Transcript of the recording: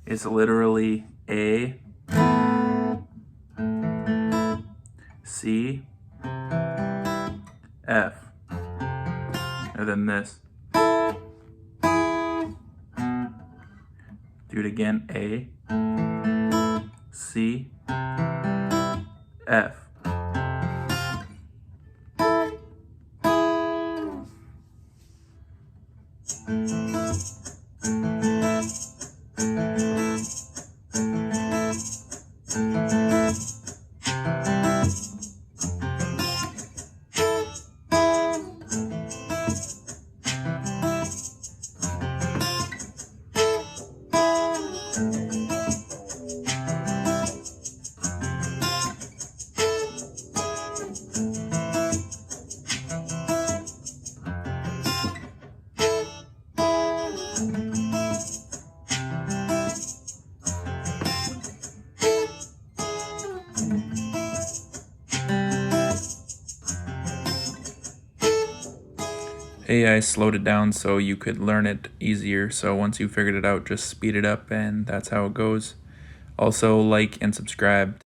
is literally A, C, F, and then this. Do it again, A, C, F. AI slowed it down so you could learn it easier. So once you figured it out, just speed it up, and that's how it goes. Also, like and subscribe.